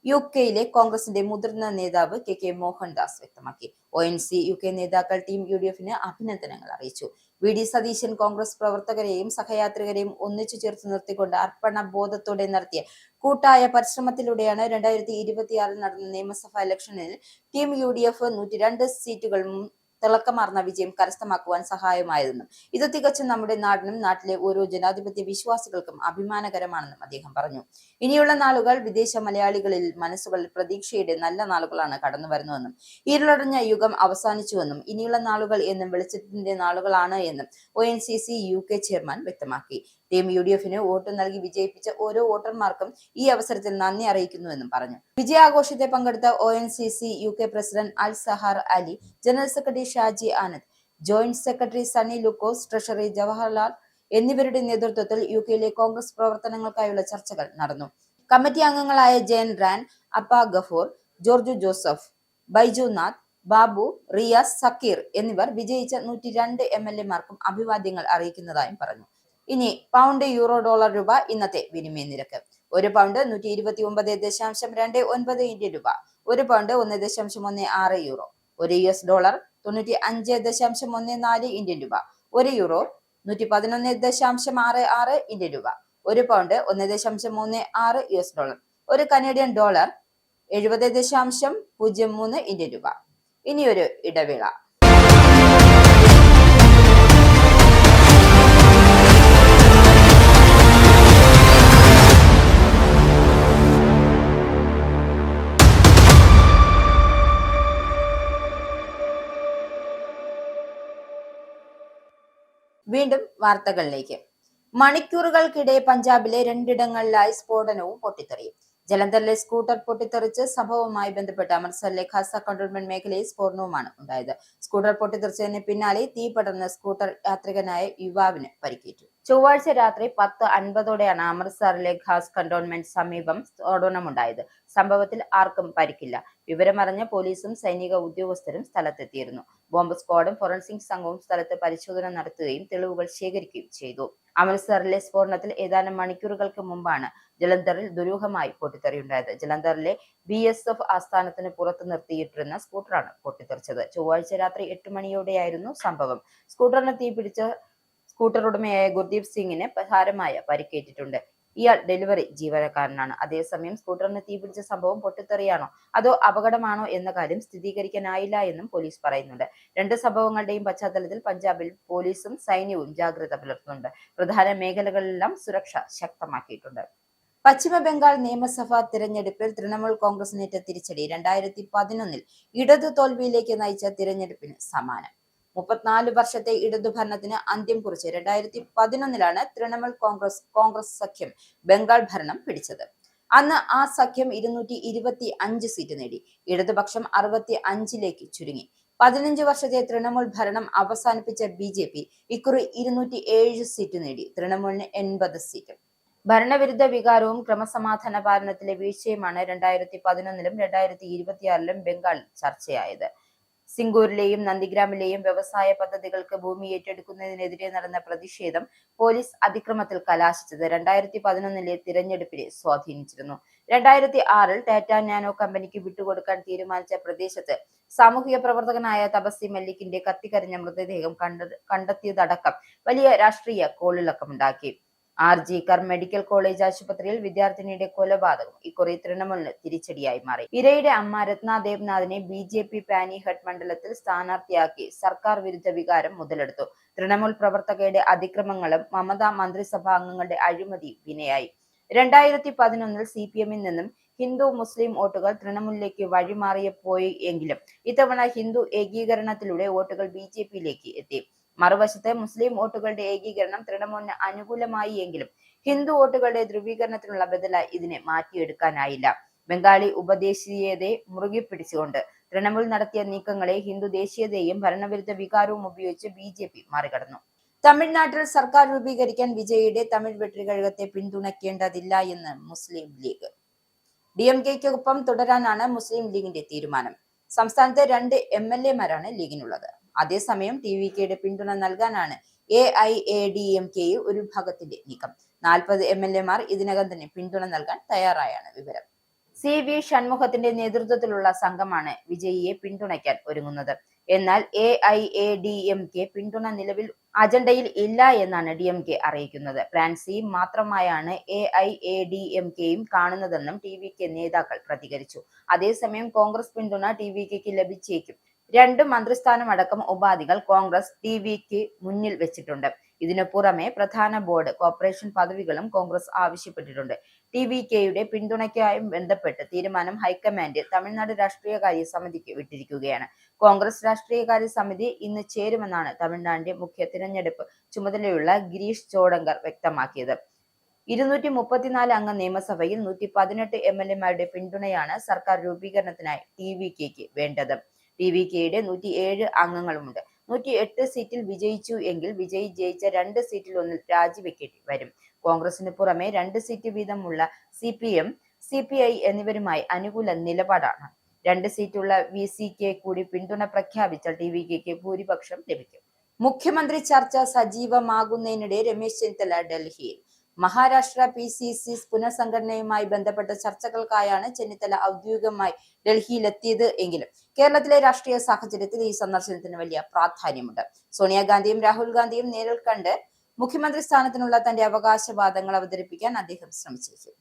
UK-യിലെ കോൺഗ്രസിന്റെ മുതിർന്ന നേതാവ് KK മോഹൻദാസ് വ്യക്തമാക്കി. ONC UK നേതാക്കൾ ടീം UDFന് അഭിനന്ദനങ്ങൾ അറിയിച്ചു. VD സതീശൻ കോൺഗ്രസ് പ്രവർത്തകരെയും സഹയാത്രികരെയും ഒന്നിച്ചു ചേർത്ത് നിർത്തിക്കൊണ്ട് അർപ്പണ ബോധത്തോടെ നടത്തിയ കൂട്ടായ പരിശ്രമത്തിലൂടെയാണ് 2026 നടന്ന നിയമസഭാ ഇലക്ഷനിൽ ടീം UDF 102 സീറ്റുകളും തിളക്കമാർന്ന വിജയം കരസ്ഥമാക്കുവാൻ സഹായമായതെന്നും ഇത് തികച്ചും നമ്മുടെ നാടിനും നാട്ടിലെ ഓരോ ജനാധിപത്യ വിശ്വാസികൾക്കും അഭിമാനകരമാണെന്നും അദ്ദേഹം പറഞ്ഞു. ഇനിയുള്ള നാളുകൾ വിദേശ മലയാളികളിൽ മനസ്സുകളിൽ പ്രതീക്ഷയുടെ നല്ല നാളുകളാണ് കടന്നു വരുന്നതെന്നും ഇരുളടഞ്ഞ യുഗം അവസാനിച്ചുവെന്നും ഇനിയുള്ള നാളുകൾ എന്നും വെളിച്ചത്തിന്റെ നാളുകളാണ് എന്നും ONCC UK ചെയർമാൻ വ്യക്തമാക്കി. ടീം UDFന് വോട്ട് നൽകി വിജയിപ്പിച്ച ഓരോ വോട്ടർമാർക്കും ഈ അവസരത്തിൽ നന്ദി അറിയിക്കുന്നുവെന്നും പറഞ്ഞു. വിജയാഘോഷത്തെ പങ്കെടുത്ത ONCC UK president Al Sahar Ali, general secretary Shaji Anand, joint secretary Sunny Lukose, treasury Jawaharlal എന്നിവരുടെ നേതൃത്വത്തിൽ UK-യിലെ കോൺഗ്രസ് പ്രവർത്തനങ്ങൾക്കായുള്ള ചർച്ചകൾ നടന്നു. കമ്മിറ്റി അംഗങ്ങളായ ജയൻ റാൻ, അപ്പ ഗഫൂർ, ജോർജു ജോസഫ്, ബൈജു നാഥ്, ബാബു, റിയാസ്, സക്കീർ എന്നിവർ വിജയിച്ച 102 MLA-മാർക്കും അഭിവാദ്യങ്ങൾ അറിയിക്കുന്നതായും പറഞ്ഞു. ഇനി പൗണ്ട്, യൂറോ, ഡോളർ, രൂപ ഇന്നത്തെ വിനിമയ നിരക്ക്. ഒരു പൗണ്ട് 129.29 ഇന്ത്യൻ രൂപ. ഒരു പൗണ്ട് 1.16 യൂറോ. ഒരു US$ 95.14 ഇന്ത്യൻ രൂപ. ഒരു യൂറോ 111.66 ഇന്ത്യൻ രൂപ. ഒരു പൗണ്ട് 1.36 US$. ഒരു കനേഡിയൻ ഡോളർ 70.03 ഇന്ത്യൻ രൂപ. ഇനിയൊരു ഇടവേള. വീണ്ടും വാർത്തകളിലേക്ക്. മണിക്കൂറുകൾക്കിടെ പഞ്ചാബിലെ 2 സ്ഫോടനവും പൊട്ടിത്തെറിയും. ജലന്ധറിലെ സ്കൂട്ടർ പൊട്ടിത്തെറിച്ച് സംഭവവുമായി ബന്ധപ്പെട്ട് അമൃത്സറിലെ ഖാസ കണ്ടോൺമെന്റ് മേഖലയിൽ സ്ഫോടനവുമാണ് ഉണ്ടായത്. സ്കൂട്ടർ പൊട്ടിത്തെറിച്ചതിന് പിന്നാലെ തീ പടർന്ന് സ്കൂട്ടർ യാത്രികനായ യുവാവിന് പരിക്കേറ്റു. ചൊവ്വാഴ്ച രാത്രി 10:50ഓടെയാണ് അമൃത്സറിലെ ഖാസ് കണ്ടോൺമെന്റ് സമീപം സ്ഫോടനമുണ്ടായത്. സംഭവത്തിൽ ആർക്കും പരിക്കില്ല. വിവരമറിഞ്ഞ പോലീസും സൈനിക ഉദ്യോഗസ്ഥരും സ്ഥലത്തെത്തിയിരുന്നു. ബോംബ് സ്ക്വാഡും ഫോറൻസിക് സംഘവും സ്ഥലത്ത് പരിശോധന നടത്തുകയും തെളിവുകൾ ശേഖരിക്കുകയും ചെയ്തു. അമൃത്സറിലെ സ്ഫോടനത്തിൽ ഏതാനും മണിക്കൂറുകൾക്ക് മുമ്പാണ് ജലന്ധറിൽ ദുരൂഹമായി പൊട്ടിത്തെറിയുണ്ടായത്. ജലന്ധറിലെ BSF ആസ്ഥാനത്തിന് പുറത്തു നിർത്തിയിട്ടിരുന്ന സ്കൂട്ടറാണ് പൊട്ടിത്തെറിച്ചത്. ചൊവ്വാഴ്ച രാത്രി 8 മണിയോടെയായിരുന്നു സംഭവം. സ്കൂട്ടറിന് തീപിടിച്ച സ്കൂട്ടർ ഉടമയായ ഗുർദീപ് സിംഗിന് സാരമായ പരിക്കേറ്റിട്ടുണ്ട്. ഇയാൾ ഡെലിവറി ജീവനക്കാരനാണ്. അതേസമയം സ്കൂട്ടറിന് തീപിടിച്ച സംഭവം പൊട്ടിത്തെറിയാണോ അതോ അപകടമാണോ എന്ന കാര്യം സ്ഥിരീകരിക്കാനായില്ല എന്നും പോലീസ് പറയുന്നുണ്ട്. 2 സംഭവങ്ങളുടെയും പശ്ചാത്തലത്തിൽ പഞ്ചാബിൽ പോലീസും സൈന്യവും ജാഗ്രത പുലർത്തുന്നുണ്ട്. പ്രധാന മേഖലകളിലെല്ലാം സുരക്ഷ ശക്തമാക്കിയിട്ടുണ്ട്. പശ്ചിമ ബംഗാൾ നിയമസഭാ തിരഞ്ഞെടുപ്പിൽ തൃണമൂൽ കോൺഗ്രസിനേറ്റ തിരിച്ചടി 2011 ഇടതു തോൽവിയിലേക്ക് നയിച്ച തിരഞ്ഞെടുപ്പിന് സമാനം. 34 വർഷത്തെ ഇടതുഭരണത്തിന് അന്ത്യം കുറിച്ച് 2011 തൃണമൂൽ കോൺഗ്രസ് സഖ്യം ബംഗാൾ ഭരണം പിടിച്ചത്. അന്ന് ആ സഖ്യം 225 സീറ്റ് നേടി. ഇടതുപക്ഷം 65ലേക്ക് ചുരുങ്ങി. 15 വർഷത്തെ തൃണമൂൽ ഭരണം അവസാനിപ്പിച്ച BJP ഇക്കുറി 207 സീറ്റ് നേടി. തൃണമൂലിന് 80 സീറ്റ്. ഭരണവിരുദ്ധ വികാരവും ക്രമസമാധാന പാലനത്തിലെ വീഴ്ചയുമാണ് 2011 2026 ബംഗാളിൽ ചർച്ചയായത്. സിംഗൂരിലെയും നന്ദിഗ്രാമിലെയും വ്യവസായ പദ്ധതികൾക്ക് ഭൂമി ഏറ്റെടുക്കുന്നതിനെതിരെ നടന്ന പ്രതിഷേധം പോലീസ് അതിക്രമത്തിൽ കലാശിച്ചത് 2011 തിരഞ്ഞെടുപ്പിനെ സ്വാധീനിച്ചിരുന്നു. 2006 ടാറ്റ നാനോ കമ്പനിക്ക് വിട്ടുകൊടുക്കാൻ തീരുമാനിച്ച പ്രദേശത്ത് സാമൂഹിക പ്രവർത്തകനായ തപസ്വി മല്ലിക്കിന്റെ കത്തിക്കരിഞ്ഞ മൃതദേഹം കണ്ടെത്തിയതടക്കം വലിയ രാഷ്ട്രീയ കോളിളക്കമുണ്ടാക്കി. RG കർ മെഡിക്കൽ കോളേജ് ആശുപത്രിയിൽ വിദ്യാർത്ഥിനിയുടെ കൊലപാതകം ഇക്കുറി തൃണമൂലിന് തിരിച്ചടിയായി മാറി. ഇരയുടെ അമ്മ രത്ന ദേവ്നാഥിനെ BJP പാനിഹട്ട് മണ്ഡലത്തിൽ സ്ഥാനാർത്ഥിയാക്കി സർക്കാർ വിരുദ്ധ വികാരം മുതലെടുത്തു. തൃണമൂൽ പ്രവർത്തകരുടെ അതിക്രമങ്ങളും മമതാ മന്ത്രിസഭാ അംഗങ്ങളുടെ അഴിമതി വിനയായി. 2011 CPM-ൽ നിന്നും ഹിന്ദു മുസ്ലിം വോട്ടുകൾ തൃണമൂലിലേക്ക് വഴിമാറിയപ്പോയി എങ്കിലും ഇത്തവണ ഹിന്ദു ഏകീകരണത്തിലൂടെ വോട്ടുകൾ BJP-യിലേക്ക് എത്തി. മറുവശത്ത് മുസ്ലിം വോട്ടുകളുടെ ഏകീകരണം തൃണമൂലിന് അനുകൂലമായി എങ്കിലും ഹിന്ദു വോട്ടുകളുടെ ധ്രുവീകരണത്തിനുള്ള ബദലായി ഇതിനെ മാറ്റിയെടുക്കാനായില്ല. ബംഗാളി ഉപദേശീയതയെ മുറുകെ പിടിച്ചുകൊണ്ട് തൃണമൂൽ നടത്തിയ നീക്കങ്ങളെ ഹിന്ദു ദേശീയതയും ഭരണവിരുദ്ധ വികാരവും ഉപയോഗിച്ച് BJP മറികടന്നു. തമിഴ്നാട്ടിൽ സർക്കാർ രൂപീകരിക്കാൻ വിജയിയുടെ തമിഴ് വെട്രികഴകത്തെ പിന്തുണയ്ക്കേണ്ടതില്ല എന്ന് മുസ്ലിം ലീഗ്. DMK-ക്കൊപ്പം തുടരാനാണ് മുസ്ലിം ലീഗിന്റെ തീരുമാനം. സംസ്ഥാനത്തെ 2 MLA-മാരാണ് ലീഗിനുള്ളത്. അതേസമയം TVKയുടെ പിന്തുണ നൽകാനാണ് AIADMK ഒരു ഭാഗത്തിന്റെ നീക്കം. 40 MLA-മാർ ഇതിനകം തന്നെ പിന്തുണ നൽകാൻ തയ്യാറായാണ് വിവരം. CV ഷൺമുഖത്തിന്റെ നേതൃത്വത്തിലുള്ള സംഘമാണ് വിജയിയെ പിന്തുണയ്ക്കാൻ ഒരുങ്ങുന്നത്. എന്നാൽ AIADMK പിന്തുണ നിലവിൽ അജണ്ടയിൽ ഇല്ല എന്നാണ് DMK അറിയിക്കുന്നത്. പ്ലാൻ C മാത്രമായാണ് AIADMKയും കാണുന്നതെന്നും TVK നേതാക്കൾ പ്രതികരിച്ചു. അതേസമയം കോൺഗ്രസ് പിന്തുണ TVKയ്ക്ക് ലഭിച്ചേക്കും. 2 മന്ത്രിസ്ഥാനം അടക്കം ഉപാധികൾ കോൺഗ്രസ് TVK മുന്നിൽ വെച്ചിട്ടുണ്ട്. ഇതിനു പുറമെ പ്രധാന ബോർഡ് കോർപ്പറേഷൻ പദവികളും കോൺഗ്രസ് ആവശ്യപ്പെട്ടിട്ടുണ്ട്. TVKയുടെ പിന്തുണയ്ക്കായും ബന്ധപ്പെട്ട് തീരുമാനം ഹൈക്കമാൻഡ് തമിഴ്നാട് രാഷ്ട്രീയകാര്യ സമിതിക്ക് വിട്ടിരിക്കുകയാണ്. കോൺഗ്രസ് രാഷ്ട്രീയകാര്യ സമിതി ഇന്ന് ചേരുമെന്നാണ് തമിഴ്നാടിന്റെ മുഖ്യ തിരഞ്ഞെടുപ്പ് ചുമതലയുള്ള ഗിരീഷ് ചോഡങ്കർ വ്യക്തമാക്കിയത്. 234 അംഗ നിയമസഭയിൽ 118 MLA-മാരുടെ പിന്തുണയാണ് സർക്കാർ രൂപീകരണത്തിനായി TVKയ്ക്ക് വേണ്ടത്. TVKയുടെ 107 അംഗങ്ങളുമുണ്ട്. 108 സീറ്റിൽ വിജയിച്ചു എങ്കിൽ വിജയി ജയിച്ച 2 സീറ്റിൽ ഒന്നിൽ രാജിവെക്കേണ്ടി വരും. കോൺഗ്രസിന് പുറമെ 2 സീറ്റ് വീതമുള്ള CPM, CPI എന്നിവരുമായി അനുകൂല നിലപാടാണ്. 2 സീറ്റുള്ള VCK കൂടി പിന്തുണ പ്രഖ്യാപിച്ചാൽ TVKയ്ക്ക് ഭൂരിപക്ഷം ലഭിക്കും. മുഖ്യമന്ത്രി ചർച്ച സജീവമാകുന്നതിനിടെ രമേശ് ചെന്നിത്തല ഡൽഹിയിൽ. മഹാരാഷ്ട്ര PCC പുനഃസംഘടനയുമായി ബന്ധപ്പെട്ട ചർച്ചകൾക്കായാണ് ചെന്നിത്തല ഔദ്യോഗികമായി ഡൽഹിയിലെത്തിയത് എങ്കിലും കേരളത്തിലെ രാഷ്ട്രീയ സാഹചര്യത്തിൽ ഈ സന്ദർശനത്തിന് വലിയ പ്രാധാന്യമുണ്ട്. സോണിയാഗാന്ധിയും രാഹുൽ ഗാന്ധിയും നേരിൽ കണ്ട് മുഖ്യമന്ത്രി സ്ഥാനത്തിനുള്ള തന്റെ അവകാശവാദങ്ങൾ അവതരിപ്പിക്കാൻ അദ്ദേഹം ശ്രമിച്ചിരിക്കും.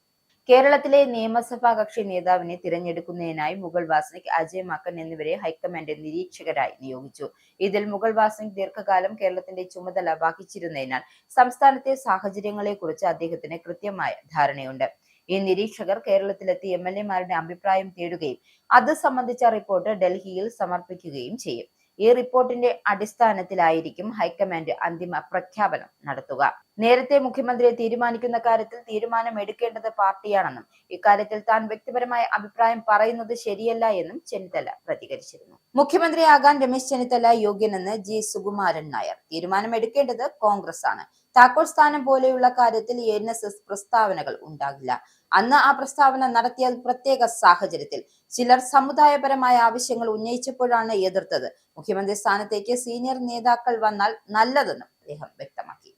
കേരളത്തിലെ നിയമസഭാ കക്ഷി നേതാവിനെ തിരഞ്ഞെടുക്കുന്നതിനായി മുകുൾ വാസ്നിക്, അജയ് മാക്കൻ എന്നിവരെ ഹൈക്കമാൻഡ് നിരീക്ഷകരായി നിയോഗിച്ചു. ഇതിൽ മുകുൾ വാസ്നിക് ദീർഘകാലം കേരളത്തിന്റെ ചുമതല വഹിച്ചിരുന്നതിനാൽ സംസ്ഥാനത്തെ സാഹചര്യങ്ങളെക്കുറിച്ച് അദ്ദേഹത്തിന് കൃത്യമായ ധാരണയുണ്ട്. ഈ നിരീക്ഷകർ കേരളത്തിലെത്തി MLA-മാരുടെ അഭിപ്രായം തേടുകയും അത് സംബന്ധിച്ച റിപ്പോർട്ട് ഡൽഹിയിൽ സമർപ്പിക്കുകയും ചെയ്യും. ഈ റിപ്പോർട്ടിന്റെ അടിസ്ഥാനത്തിലായിരിക്കും ഹൈക്കമാൻഡ് അന്തിമ പ്രഖ്യാപനം നടത്തുക. നേരത്തെ മുഖ്യമന്ത്രിയെ തീരുമാനിക്കുന്ന കാര്യത്തിൽ തീരുമാനമെടുക്കേണ്ടത് പാർട്ടിയാണെന്നും ഇക്കാര്യത്തിൽ താൻ വ്യക്തിപരമായ അഭിപ്രായം പറയുന്നത് ശരിയല്ല എന്നും ചെന്നിത്തല പ്രതികരിച്ചിരുന്നു. മുഖ്യമന്ത്രിയാകാൻ രമേശ് ചെന്നിത്തല യോഗ്യനെന്ന് G. സുകുമാരൻ നായർ. തീരുമാനമെടുക്കേണ്ടത് കോൺഗ്രസ് ആണ്. താക്കോൽ സ്ഥാനം പോലെയുള്ള കാര്യത്തിൽ NSS പ്രസ്താവനകൾ ഉണ്ടാകില്ല. അന്ന് ആ പ്രസ്താവന നടത്തിയ പ്രത്യേക സാഹചര്യത്തിൽ ചിലർ സമുദായപരമായ ആവശ്യങ്ങൾ ഉന്നയിച്ചപ്പോഴാണ് എതിർത്തത്. മുഖ്യമന്ത്രി സ്ഥാനത്തേക്ക് സീനിയർ നേതാക്കൾ വന്നാൽ നല്ലതെന്നും അദ്ദേഹം വ്യക്തമാക്കി.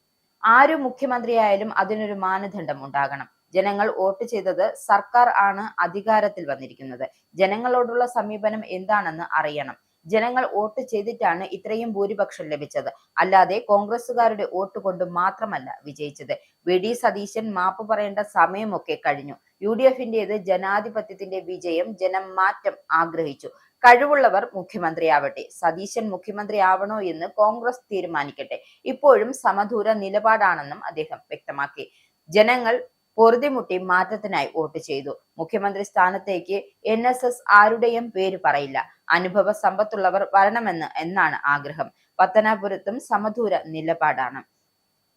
ആരു മുഖ്യമന്ത്രിയായാലും അതിനൊരു മാനദണ്ഡം ഉണ്ടാകണം. ജനങ്ങൾ വോട്ട് ചെയ്തത് സർക്കാർ ആണ് അധികാരത്തിൽ വന്നിരിക്കുന്നത്. ജനങ്ങളോടുള്ള സമീപനം എന്താണെന്ന് അറിയണം. ജനങ്ങൾ വോട്ട് ചെയ്തിട്ടാണ് ഇത്രയും ഭൂരിപക്ഷം ലഭിച്ചത്. അല്ലാതെ കോൺഗ്രസുകാരുടെ വോട്ട് കൊണ്ട് മാത്രമല്ല വിജയിച്ചത്. VD സതീശൻ മാപ്പ് പറയേണ്ട സമയമൊക്കെ കഴിഞ്ഞു. UDF-ന്റേത് ജനാധിപത്യത്തിന്റെ വിജയം. ജനം മാറ്റം ആഗ്രഹിച്ചു. കഴിവുള്ളവർ മുഖ്യമന്ത്രിയാവട്ടെ. സതീശൻ മുഖ്യമന്ത്രിയാവണോ എന്ന് കോൺഗ്രസ് തീരുമാനിക്കട്ടെ. ഇപ്പോഴും സമദൂര നിലപാടാണെന്നും അദ്ദേഹം വ്യക്തമാക്കി. ജനങ്ങൾ പൊറുതിമുട്ടി മാറ്റത്തിനായി വോട്ട് ചെയ്തു. മുഖ്യമന്ത്രി സ്ഥാനത്തേക്ക് NSS ആരുടെയും പേര് പറയില്ല. അനുഭവ സമ്പത്തുള്ളവർ വരണമെന്ന് എന്നാണ് ആഗ്രഹം. പത്തനാപുരത്തും സമദൂര നിലപാടാണ്.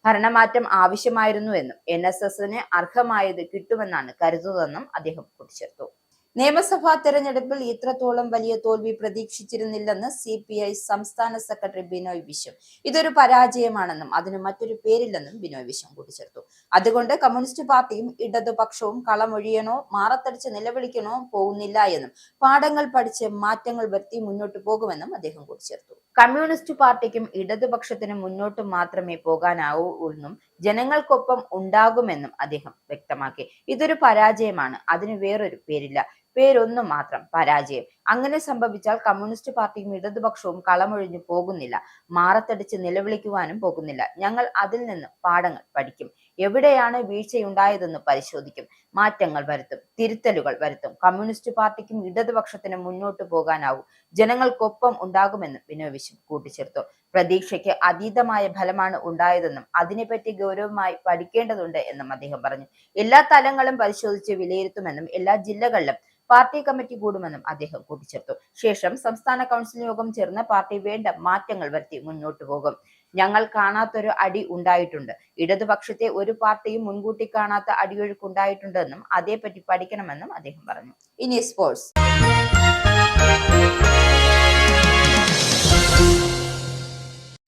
ഭരണമാറ്റം ആവശ്യമായിരുന്നുവെന്നും NSS-ന് അർഹമായത് കിട്ടുമെന്നാണ് കരുതുന്നതെന്നും അദ്ദേഹം കൂട്ടിച്ചേർത്തു. നിയമസഭാ തെരഞ്ഞെടുപ്പിൽ ഇത്രത്തോളം വലിയ തോൽവി പ്രതീക്ഷിച്ചിരുന്നില്ലെന്ന് CPI സംസ്ഥാന സെക്രട്ടറി ബിനോയ് വിശ്വം. ഇതൊരു പരാജയമാണെന്നും അതിന് മറ്റൊരു പേരില്ലെന്നും ബിനോയ് വിശ്വം കൂട്ടിച്ചേർത്തു. അതുകൊണ്ട് കമ്മ്യൂണിസ്റ്റ് പാർട്ടിയും ഇടതുപക്ഷവും കളമൊഴിയണോ മാറത്തടിച്ച് നിലവിളിക്കണോ പോകുന്നില്ല എന്നും പാഠങ്ങൾ പഠിച്ച് മാറ്റങ്ങൾ വരുത്തി മുന്നോട്ട് പോകുമെന്നും അദ്ദേഹം കൂട്ടിച്ചേർത്തു. കമ്മ്യൂണിസ്റ്റ് പാർട്ടിക്കും ഇടതുപക്ഷത്തിനും മുന്നോട്ട് മാത്രമേ പോകാനാവൂ എന്നും ജനങ്ങൾക്കൊപ്പം ഉണ്ടാകുമെന്നും അദ്ദേഹം വ്യക്തമാക്കി. ഇതൊരു പരാജയമാണ്. അതിന് വേറൊരു പേരില്ല. പേരൊന്നു മാത്രം, പരാജയം. അങ്ങനെ സംഭവിച്ചാൽ കമ്മ്യൂണിസ്റ്റ് പാർട്ടിയും ഇടതുപക്ഷവും കളമൊഴിഞ്ഞു പോകുന്നില്ല. മാറത്തടിച്ച് നിലവിളിക്കുവാനും പോകുന്നില്ല. ഞങ്ങൾ അതിൽ നിന്ന് പാഠങ്ങൾ പഠിക്കും. എവിടെയാണ് വീഴ്ചയുണ്ടായതെന്ന് പരിശോധിക്കും. മാറ്റങ്ങൾ വരുത്തും. തിരുത്തലുകൾ വരുത്തും. കമ്മ്യൂണിസ്റ്റ് പാർട്ടിക്കും ഇടതുപക്ഷത്തിനും മുന്നോട്ട് പോകാനാവും. ജനങ്ങൾക്കൊപ്പം ഉണ്ടാകുമെന്നും ബിനോയ് വിശ്വം കൂട്ടിച്ചേർത്തു. പ്രതീക്ഷയ്ക്ക് അതീതമായ ഫലമാണ് ഉണ്ടായതെന്നും അതിനെപ്പറ്റി ഗൗരവമായി പഠിക്കേണ്ടതുണ്ട് എന്നും അദ്ദേഹം പറഞ്ഞു. എല്ലാ തലങ്ങളും പരിശോധിച്ച് വിലയിരുത്തുമെന്നും എല്ലാ ജില്ലകളിലും പാർട്ടി കമ്മിറ്റി കൂടുമെന്നും അദ്ദേഹം കൂട്ടിച്ചേർത്തു. ശേഷം സംസ്ഥാന കൗൺസിൽ യോഗം ചേർന്ന് പാർട്ടി വേണ്ട മാറ്റങ്ങൾ വരുത്തി മുന്നോട്ട് പോകും. ഞങ്ങൾ കാണാത്തൊരു അടി ഉണ്ടായിട്ടുണ്ട്. ഇടതുപക്ഷത്തെ ഒരു പാർട്ടിയും മുൻകൂട്ടി കാണാത്ത അടിയൊഴുക്കുണ്ടായിട്ടുണ്ടെന്നും അതേപറ്റി പഠിക്കണമെന്നും അദ്ദേഹം പറഞ്ഞു. ഇനി സ്പോർട്സ്.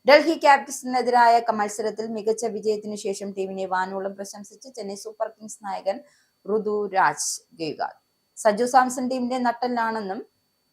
ഡൽഹി ക്യാപിറ്റൽസിനെതിരായ മത്സരത്തിൽ മികച്ച വിജയത്തിനു ശേഷം ടീമിനെ വാനോളം പ്രശംസിച്ച് ചെന്നൈ സൂപ്പർ കിങ്സ് നായകൻ ഋതുരാജ് ഗെയ്ക്വാദ്. സഞ്ജു സാംസൺ ടീമിന്റെ നട്ടെല്ലാണെന്നും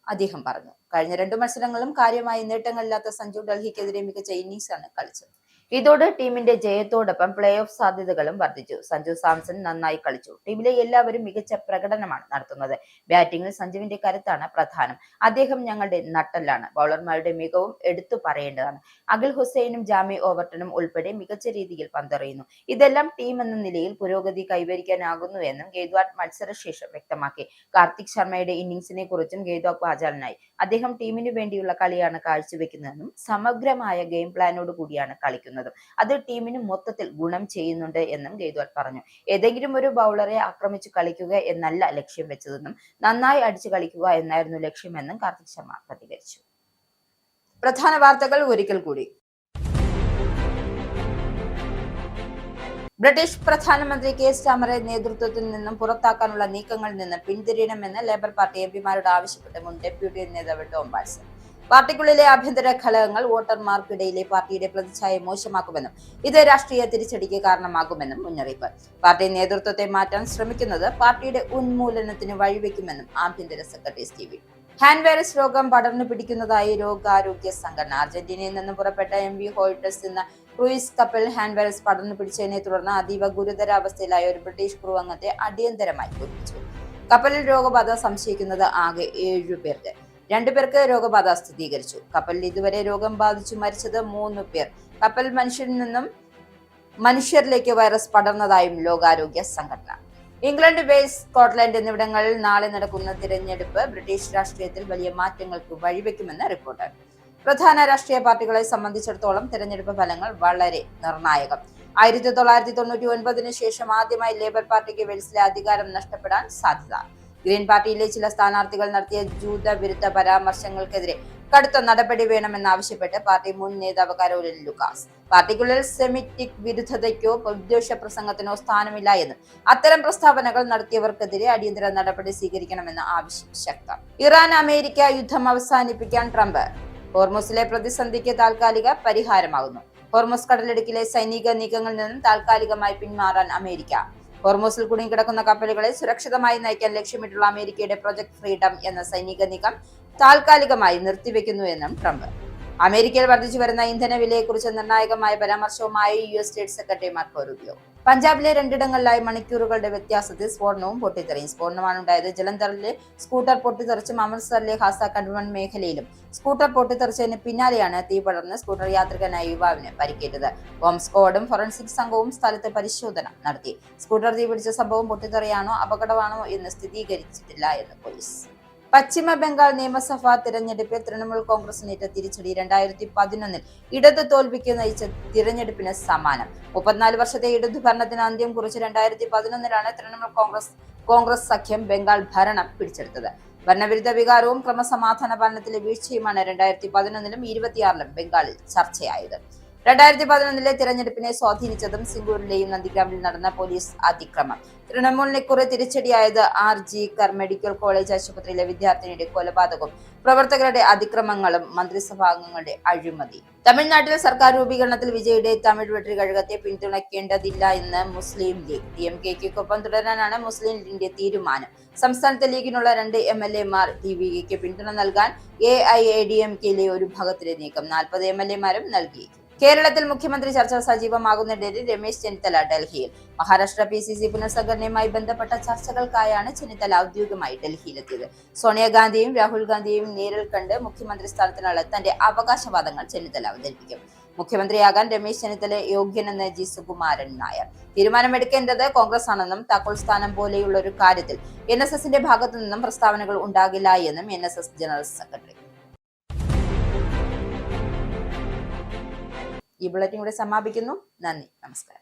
അദ്ദേഹം പറഞ്ഞു. കഴിഞ്ഞ 2 മത്സരങ്ങളും കാര്യമായ നേട്ടങ്ങളില്ലാത്ത സഞ്ജു ഡൽഹിക്കെതിരെ മികച്ച ഇന്നിംഗ്സാണ് കളിച്ചത്. ഇതോടെ ടീമിന്റെ ജയത്തോടൊപ്പം പ്ലേ ഓഫ് സാധ്യതകളും വർദ്ധിച്ചു. സഞ്ജു സാംസൺ നന്നായി കളിച്ചു. ടീമിലെ എല്ലാവരും മികച്ച പ്രകടനമാണ് നടത്തുന്നത്. ബാറ്റിംഗിൽ സഞ്ജുവിന്റെ കരുത്താണ് പ്രധാനം. അദ്ദേഹം ഞങ്ങളുടെ നട്ടെല്ലാണ്. ബൗളർമാരുടെ മികവും എടുത്തു പറയേണ്ടതാണ്. അഖിൽ ഹുസൈനും ജാമി ഓവർട്ടണും ഉൾപ്പെടെ മികച്ച രീതിയിൽ പന്തെറിയുന്നു. ഇതെല്ലാം ടീം എന്ന നിലയിൽ പുരോഗതി കൈവരിക്കാനാകുന്നുവെന്നും ഗെയ്ക്വാദ് മത്സരശേഷം വ്യക്തമാക്കി. കാർത്തിക് ശർമ്മയുടെ ഇന്നിംഗ്സിനെ കുറിച്ചും ഗെയ്ക്വാദ് വാചാലനായി. അദ്ദേഹം ടീമിനു വേണ്ടിയുള്ള കളിയാണ് കാഴ്ചവെക്കുന്നതെന്നും സമഗ്രമായ ഗെയിം പ്ലാനോട് കൂടിയാണ് കളിക്കുന്നത്. അത് ടീമിന് മൊത്തത്തിൽ ഗുണം ചെയ്യുന്നുണ്ട് എന്നും ഗെയ്ക്വാദ് പറഞ്ഞു. ഏതെങ്കിലും ഒരു ബൗളറെ ആക്രമിച്ചു കളിക്കുക എന്നല്ല ലക്ഷ്യം വെച്ചതെന്നും നന്നായി അടിച്ചു കളിക്കുക എന്നായിരുന്നു ലക്ഷ്യമെന്നും കാർത്തിക് ശർമ്മ പ്രതികരിച്ചു. പ്രധാന വാർത്തകൾ ഒരിക്കൽ കൂടി. ബ്രിട്ടീഷ് പ്രധാനമന്ത്രി കെയർ സ്റ്റാമറെ നേതൃത്വത്തിൽ നിന്നും പുറത്താക്കാനുള്ള നീക്കങ്ങളിൽ നിന്ന് പിന്തിരിയണമെന്ന് ലേബർ പാർട്ടി എംപിമാരോട് ആവശ്യപ്പെട്ട് മുൻ ഡെപ്യൂട്ടി നേതാവ് ടോം വാട്സൺ. പാർട്ടിക്കുള്ളിലെ ആഭ്യന്തര കലഹങ്ങൾ വോട്ടർമാർക്കിടയിലെ പാർട്ടിയുടെ പ്രതിച്ഛായ മോശമാക്കുമെന്നും ഇത് രാഷ്ട്രീയ തിരിച്ചടിക്ക് കാരണമാകുമെന്നും മുന്നറിയിപ്പ്. പാർട്ടി നേതൃത്വത്തെ മാറ്റാൻ ശ്രമിക്കുന്നത് പാർട്ടിയുടെ ഉന്മൂലനത്തിന് വഴിവെക്കുമെന്നും ആഭ്യന്തര സെക്രട്ടറി സ്റ്റീവി. ഹാൻഡ് വൈറസ് രോഗം പടർന്നു പിടിക്കുന്നതായി ലോകാരോഗ്യ സംഘടന. അർജന്റീനയിൽ നിന്ന് പുറപ്പെട്ട MV ഹോൾട്ടസ് എന്ന ക്രൂയിസ് കപ്പൽ ഹാൻഡ്വെൽസ് പടർന്നു പിടിച്ചതിനെ തുടർന്ന് അതീവ ഗുരുതരാവസ്ഥയിലായ ഒരു ബ്രിട്ടീഷ് ക്രൂ അംഗത്തെ അടിയന്തരമായി ഒഴിപ്പിച്ചു. കപ്പലിൽ രോഗബാധ സംശയിക്കുന്നത് ആകെ 7 പേർക്ക്. 2 പേർക്ക് രോഗബാധ സ്ഥിരീകരിച്ചു. കപ്പലിൽ ഇതുവരെ രോഗം ബാധിച്ചു മരിച്ചത് 3 പേർ. കപ്പൽ മനുഷ്യരിൽ നിന്നും മനുഷ്യരിലേക്ക് വൈറസ് പടർന്നതായും ലോകാരോഗ്യ സംഘടന. ഇംഗ്ലണ്ട്, വെയിൽസ്, സ്കോട്ട്ലൻഡ് എന്നിവിടങ്ങളിൽ നാളെ നടക്കുന്ന തിരഞ്ഞെടുപ്പ് ബ്രിട്ടീഷ് രാഷ്ട്രീയത്തിൽ വലിയ മാറ്റങ്ങൾക്ക് വഴിവെക്കുമെന്ന് റിപ്പോർട്ട്. പ്രധാന രാഷ്ട്രീയ പാർട്ടികളെ സംബന്ധിച്ചിടത്തോളം തിരഞ്ഞെടുപ്പ് ഫലങ്ങൾ വളരെ നിർണായകം. 1999 ശേഷം ആദ്യമായി ലേബർ പാർട്ടിക്ക് വെയിൽസിലെ അധികാരം നഷ്ടപ്പെടാൻ സാധ്യത. ഗ്രീൻ പാർട്ടിയിലെ ചില സ്ഥാനാർത്ഥികൾ നടത്തിയ ജൂതവിരുദ്ധ പരാമർശങ്ങൾക്കെതിരെ കടുത്ത നടപടി വേണമെന്നാവശ്യപ്പെട്ട് പാർട്ടി മുൻ നേതാവ് കരോലിൻ ലൂക്കാസ്. പാർട്ടിക്കുള്ളിൽ സെമിറ്റിക് വിരുദ്ധതയ്ക്കോ വിദ്വേഷ പ്രസംഗത്തിനോ സ്ഥാനമില്ല എന്നും അത്തരം പ്രസ്താവനകൾ നടത്തിയവർക്കെതിരെ അടിയന്തര നടപടി സ്വീകരിക്കണമെന്ന ആവശ്യം ശക്തം. ഇറാൻ അമേരിക്ക യുദ്ധം അവസാനിപ്പിക്കാൻ ട്രംപ്. ഹോർമുസിലെ പ്രതിസന്ധിക്ക് താൽക്കാലിക പരിഹാരമാകുന്നു. ഹോർമുസ് കടലിടുക്കിലെ സൈനിക നീക്കങ്ങളിൽ നിന്നും താൽക്കാലികമായി പിന്മാറാൻ അമേരിക്ക. ഹോർമുസിൽ കുടുങ്ങിക്കിടക്കുന്ന കപ്പലുകളെ സുരക്ഷിതമായി നയിക്കാൻ ലക്ഷ്യമിട്ടുള്ള അമേരിക്കയുടെ പ്രൊജക്ട് ഫ്രീഡം എന്ന സൈനിക നീക്കം താൽക്കാലികമായി നിർത്തിവെക്കുന്നുവെന്നും ട്രംപ്. അമേരിക്കയിൽ വർദ്ധിച്ചു വരുന്ന ഇന്ധന വിലയെക്കുറിച്ച് നിർണായകമായ പരാമർശവുമായി US state secretary Marco Rubio. പഞ്ചാബിലെ 2 ഇടങ്ങളിലായി മണിക്കൂറുകളുടെ വ്യത്യാസത്തിൽ സ്ഫോടനവും പൊട്ടിത്തെറിയും. സ്ഫോടനമാണ് ഉണ്ടായത്. ജലന്ധറിലെ സ്കൂട്ടർ പൊട്ടിത്തെറിച്ചും അമൃത്സറിലെ ഹാസ കന്റോൺമെന്റ് മേഖലയിലും സ്കൂട്ടർ പൊട്ടിത്തെറിച്ചതിന് പിന്നാലെയാണ് തീ പടർന്ന് സ്കൂട്ടർ യാത്രികനായ യുവാവിന് പരിക്കേറ്റത്. ബോംബ് സ്ക്വാഡും ഫോറൻസിക് സംഘവും സ്ഥലത്ത് പരിശോധന നടത്തി. സ്കൂട്ടർ തീപിടിച്ച സംഭവം പൊട്ടിത്തെറിയാണോ അപകടമാണോ എന്ന് സ്ഥിരീകരിച്ചിട്ടില്ല എന്ന് പോലീസ്. പശ്ചിമ ബംഗാൾ നിയമസഭാ തിരഞ്ഞെടുപ്പിൽ തൃണമൂൽ കോൺഗ്രസിനേറ്റ തിരിച്ചടി 2011 ഇടതു തോൽവിക്ക് നയിച്ച തിരഞ്ഞെടുപ്പിന് സമാനം. 34 വർഷത്തെ ഇടതു ഭരണത്തിന് അന്ത്യം കുറിച്ച് 2011 തൃണമൂൽ കോൺഗ്രസ് സഖ്യം ബംഗാൾ ഭരണം പിടിച്ചെടുത്തത്. ഭരണവിരുദ്ധ വികാരവും ക്രമസമാധാന പാലനത്തിലെ വീഴ്ചയുമാണ് 2011 26 ബംഗാളിൽ ചർച്ചയായത്. 2011 തിരഞ്ഞെടുപ്പിനെ സ്വാധീനിച്ചതും സിംഗൂരിലെയും നന്ദിഗ്രാമിൽ നടന്ന പോലീസ് അതിക്രമം. തൃണമൂലിനെ കുറെ തിരിച്ചടിയായത് RG കർ മെഡിക്കൽ കോളേജ് ആശുപത്രിയിലെ വിദ്യാർത്ഥിനിയുടെ കൊലപാതകവും പ്രവർത്തകരുടെ അതിക്രമങ്ങളും മന്ത്രിസഭാംഗങ്ങളുടെ അഴിമതി. തമിഴ്നാട്ടിൽ സർക്കാർ രൂപീകരണത്തിൽ വിജയുടെ തമിഴ് വെട്രി കഴകത്തെ പിന്തുണയ്ക്കേണ്ടതില്ല എന്ന് മുസ്ലിം ലീഗ്. DMK-ക്കൊപ്പം തുടരാനാണ് മുസ്ലിം ലീഗിന്റെ തീരുമാനം. സംസ്ഥാനത്തെ ലീഗിനുള്ള 2 MLA-മാർ DVK പിന്തുണ നൽകാൻ AIADMK-യിലെ ഒരു ഭാഗത്തിലെ നീക്കം. 40 MLA-മാരും നൽകിയേക്കും. കേരളത്തിൽ മുഖ്യമന്ത്രി ചർച്ച സജീവമാകുന്നതിനിടെ രമേശ് ചെന്നിത്തല ഡൽഹിയിൽ. മഹാരാഷ്ട്ര PCC പുനഃസംഘടനയുമായി ബന്ധപ്പെട്ട ചർച്ചകൾക്കായാണ് ചെന്നിത്തല ഔദ്യോഗികമായി ഡൽഹിയിലെത്തിയത്. സോണിയാഗാന്ധിയും രാഹുൽ ഗാന്ധിയെയും നേരിൽ കണ്ട് മുഖ്യമന്ത്രി സ്ഥാനത്തിനുള്ള തന്റെ അവകാശവാദങ്ങൾ ചെന്നിത്തല അവതരിപ്പിക്കും. മുഖ്യമന്ത്രിയാകാൻ രമേശ് ചെന്നിത്തല യോഗ്യനെന്ന് G സുകുമാരൻ നായർ. തീരുമാനമെടുക്കേണ്ടത് കോൺഗ്രസ് ആണെന്നും താക്കോൽ സ്ഥാനം പോലെയുള്ള ഒരു കാര്യത്തിൽ NSSന്റെ ഭാഗത്തു നിന്നും പ്രസ്താവനകൾ ഉണ്ടാകില്ല എന്നും NSS ജനറൽ സെക്രട്ടറി. ഈ ബുള്ളറ്റിൻ കൂടെ സമാപിക്കുന്നു. നന്ദി, നമസ്കാരം.